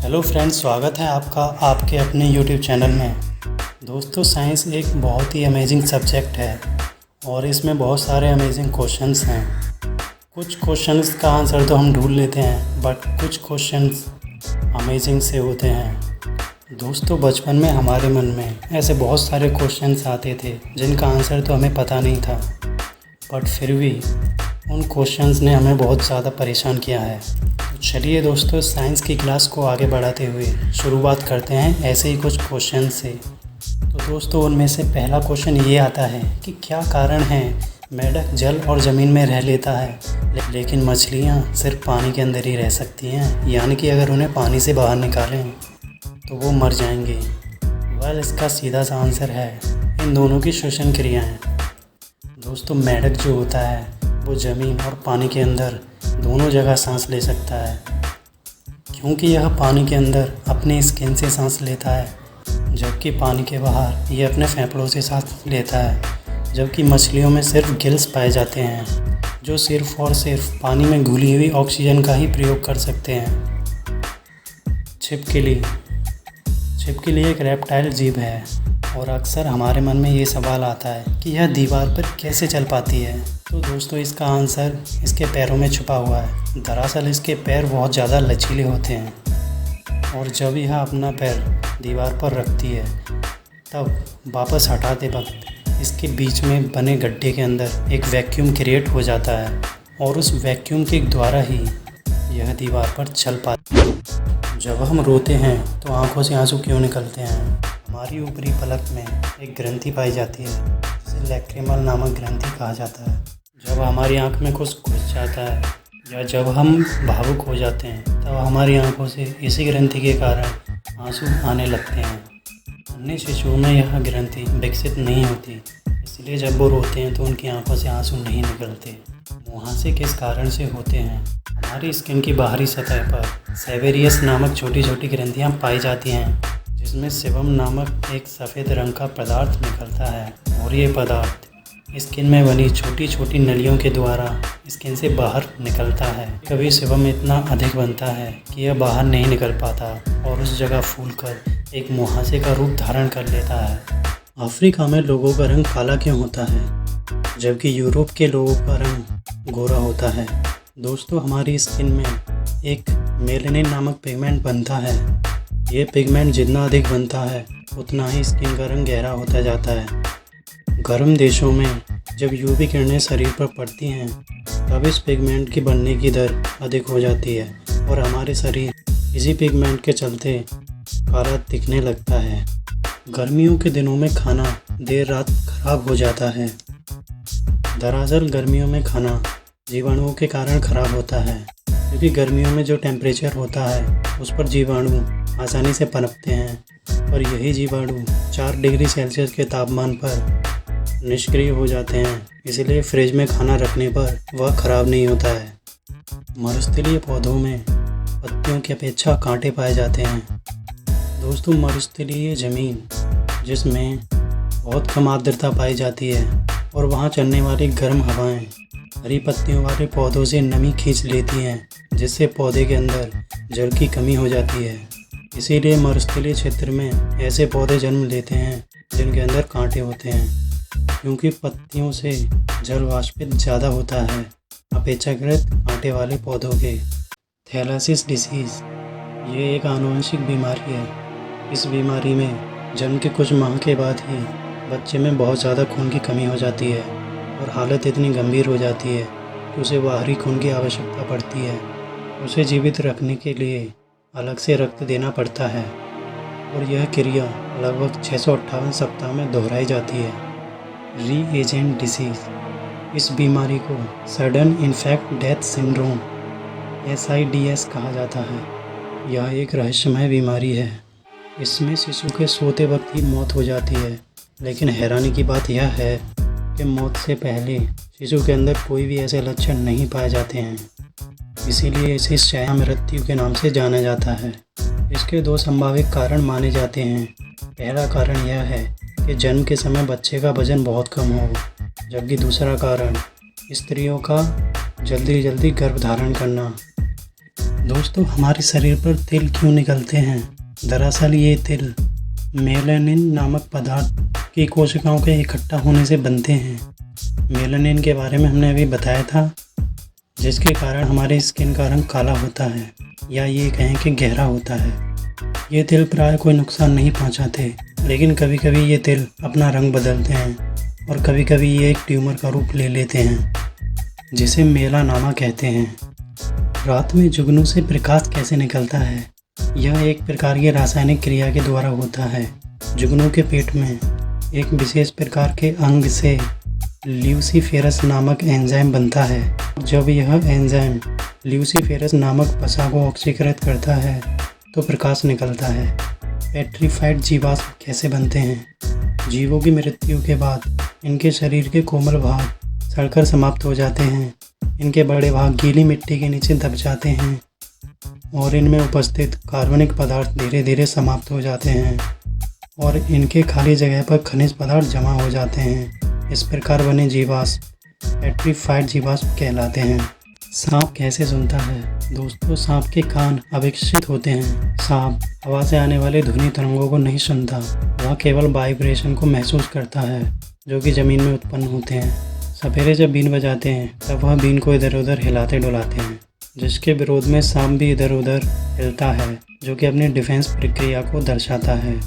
Hello friends, स्वागत है आपका आपके अपने यूट्यूब चैनल में। दोस्तों, साइंस एक बहुत ही अमेजिंग सब्जेक्ट है और इसमें बहुत सारे अमेजिंग क्वेश्चंस हैं। कुछ क्वेश्चंस का आंसर तो हम ढूंढ लेते हैं, बट कुछ क्वेश्चंस अमेजिंग से होते हैं। दोस्तों, बचपन में हमारे मन में ऐसे बहुत सारे क्वेश्चंस आते थे जिनका आंसर तो हमें पता नहीं था, बट फिर भी उन क्वेश्चंस ने हमें बहुत ज़्यादा परेशान किया है। चलिए दोस्तों, साइंस की क्लास को आगे बढ़ाते हुए शुरुआत करते हैं ऐसे ही कुछ क्वेश्चन से। तो दोस्तों, उनमें से पहला क्वेश्चन ये आता है कि क्या कारण है मेंढक जल और ज़मीन में रह लेता है लेकिन मछलियाँ सिर्फ पानी के अंदर ही रह सकती हैं, यानी कि अगर उन्हें पानी से बाहर निकालें तो वो मर जाएंगे। इसका सीधा सा आंसर है इन दोनों की श्वसन क्रियाएँ। दोस्तों, मेंढक जो होता है वो ज़मीन और पानी के अंदर दोनों जगह सांस ले सकता है, क्योंकि यह पानी के अंदर अपने स्किन से सांस लेता है, जबकि पानी के बाहर यह अपने फेफड़ों से सांस लेता है। जबकि मछलियों में सिर्फ गिल्स पाए जाते हैं जो सिर्फ और सिर्फ पानी में घुली हुई ऑक्सीजन का ही प्रयोग कर सकते हैं। छिपकली एक रेप्टाइल जीव है और अक्सर हमारे मन में ये सवाल आता है कि यह दीवार पर कैसे चल पाती है। तो दोस्तों, इसका आंसर इसके पैरों में छुपा हुआ है। दरअसल इसके पैर बहुत ज़्यादा लचीले होते हैं और जब यह अपना पैर दीवार पर रखती है तब वापस हटाते वक्त इसके बीच में बने गड्ढे के अंदर एक वैक्यूम क्रिएट हो जाता है और उस वैक्यूम के द्वारा ही यह दीवार पर चल पाती है। जब हम रोते हैं तो आंखों से आंसू क्यों निकलते हैं? हमारी ऊपरी पलक में एक ग्रंथि पाई जाती है जिसे लैक्रिमल नामक ग्रंथि कहा जाता है। जब हमारी आंख में कुछ घुस जाता है या जब हम भावुक हो जाते हैं तब हमारी आंखों से इसी ग्रंथि के कारण आंसू आने लगते हैं। अन्य शिशुओं में यह ग्रंथि विकसित नहीं होती, इसलिए जब वो रोते हैं तो उनकी आंखों से आंसू नहीं निकलते। मुहासे किस कारण से होते हैं? हमारी स्किन की बाहरी सतह पर सेवेरियस नामक छोटी छोटी ग्रंथियाँ पाई जाती हैं, जिसमें सेबम नामक एक सफ़ेद रंग का पदार्थ निकलता है और ये पदार्थ स्किन में बनी छोटी छोटी नलियों के द्वारा स्किन से बाहर निकलता है। कभी सेबम इतना अधिक बनता है कि यह बाहर नहीं निकल पाता और उस जगह फूलकर एक मुहासे का रूप धारण कर लेता है। अफ्रीका में लोगों का रंग काला क्यों होता है जबकि यूरोप के लोगों का रंग गोरा होता है? दोस्तों, हमारी स्किन में एक मेलेनिन नामक पिगमेंट बनता है। ये पिगमेंट जितना अधिक बनता है उतना ही स्किन का रंग गहरा होता जाता है। गर्म देशों में जब यूवी किरणें शरीर पर पड़ती हैं तब इस पिगमेंट की बनने की दर अधिक हो जाती है और हमारे शरीर इसी पिगमेंट के चलते काला दिखने लगता है। गर्मियों के दिनों में खाना देर रात खराब हो जाता है। दरअसल गर्मियों में खाना जीवाणुओं के कारण खराब होता है, क्योंकि गर्मियों में जो टेम्परेचर होता है उस पर जीवाणु आसानी से पनपते हैं और यही जीवाणु 4 डिग्री सेल्सियस के तापमान पर निष्क्रिय हो जाते हैं, इसलिए फ्रिज में खाना रखने पर वह खराब नहीं होता है। मरुस्थलीय पौधों में पत्तियों की अपेक्षा कांटे पाए जाते हैं। दोस्तों, मरुस्थलीय ज़मीन जिसमें बहुत कम आर्द्रता पाई जाती है और वहाँ चलने वाली गर्म हवाएं हरी पत्तियों वाले पौधों से नमी खींच लेती हैं, जिससे पौधे के अंदर जल की कमी हो जाती है। इसीलिए मरुस्थलीय क्षेत्र में ऐसे पौधे जन्म लेते हैं जिनके अंदर कांटे होते हैं, क्योंकि पत्तियों से जल वाष्पित ज़्यादा होता है अपेक्षाकृत कांटे वाले पौधों के। थैलासिस डिसीज़ ये एक आनुवंशिक बीमारी है। इस बीमारी में जन्म के कुछ माह के बाद ही बच्चे में बहुत ज़्यादा खून की कमी हो जाती है और हालत इतनी गंभीर हो जाती है कि उसे बाहरी खून की आवश्यकता पड़ती है। उसे जीवित रखने के लिए अलग से रक्त देना पड़ता है और यह क्रिया लगभग 658 सप्ताह में दोहराई जाती है। रीएजेंट डिसीज़ इस बीमारी को sudden infect death syndrome SIDS कहा जाता है। यह एक रहस्यमय बीमारी है। इसमें शिशु के सोते वक्त ही मौत हो जाती है, लेकिन हैरानी की बात यह है कि मौत से पहले शिशु के अंदर कोई भी ऐसे लक्षण नहीं पाए जाते हैं, इसीलिए इसे छाया मृत्यु के नाम से जाना जाता है। इसके 2 संभावित कारण माने जाते हैं। पहला कारण यह है कि जन्म के समय बच्चे का वजन बहुत कम हो, जबकि दूसरा कारण स्त्रियों का जल्दी गर्भ धारण करना। दोस्तों, हमारे शरीर पर तिल क्यों निकलते हैं? दरअसल ये तिल मेलानिन नामक पदार्थ की कोशिकाओं के इकट्ठा होने से बनते हैं। मेलानिन के बारे में हमने अभी बताया था, जिसके कारण हमारे स्किन का रंग काला होता है या ये कहें कि गहरा होता है। ये तिल प्राय कोई नुकसान नहीं पहुंचाते, लेकिन कभी कभी ये तिल अपना रंग बदलते हैं और कभी कभी ये एक ट्यूमर का रूप ले लेते हैं, जिसे मेलानामा कहते हैं। रात में जुगनू से प्रकाश कैसे निकलता है? यह एक प्रकार की रासायनिक क्रिया के द्वारा होता है। जुगनू के पेट में एक विशेष प्रकार के अंग से ल्यूसीफेरस नामक एंजाइम बनता है। जब यह एंजाइम ल्यूसीफेरस नामक वसा को ऑक्सीकृत करता है तो प्रकाश निकलता है। पेट्रीफाइड जीवाश्म कैसे बनते हैं? जीवों की मृत्यु के बाद इनके शरीर के कोमल भाग सड़कर समाप्त हो जाते हैं। इनके बड़े भाग गीली मिट्टी के नीचे दब जाते हैं और इनमें उपस्थित कार्बनिक पदार्थ धीरे धीरे समाप्त हो जाते हैं और इनके खाली जगह पर खनिज पदार्थ जमा हो जाते हैं। इस प्रकार बने जीवाश्म पेट्रीफाइड जीवाश्म कहलाते हैं। सांप कैसे सुनता है? दोस्तों, सांप के कान अविकसित होते हैं। सांप हवा से आने वाले ध्वनि तरंगों को नहीं सुनता, वह केवल वाइब्रेशन को महसूस करता है जो कि ज़मीन में उत्पन्न होते हैं। सपेरे जब बीन बजाते हैं तब वह बीन को इधर उधर हिलाते डुलाते हैं, जिसके विरोध में सांप भी इधर उधर हिलता है, जो कि अपनी डिफेंस प्रक्रिया को दर्शाता है।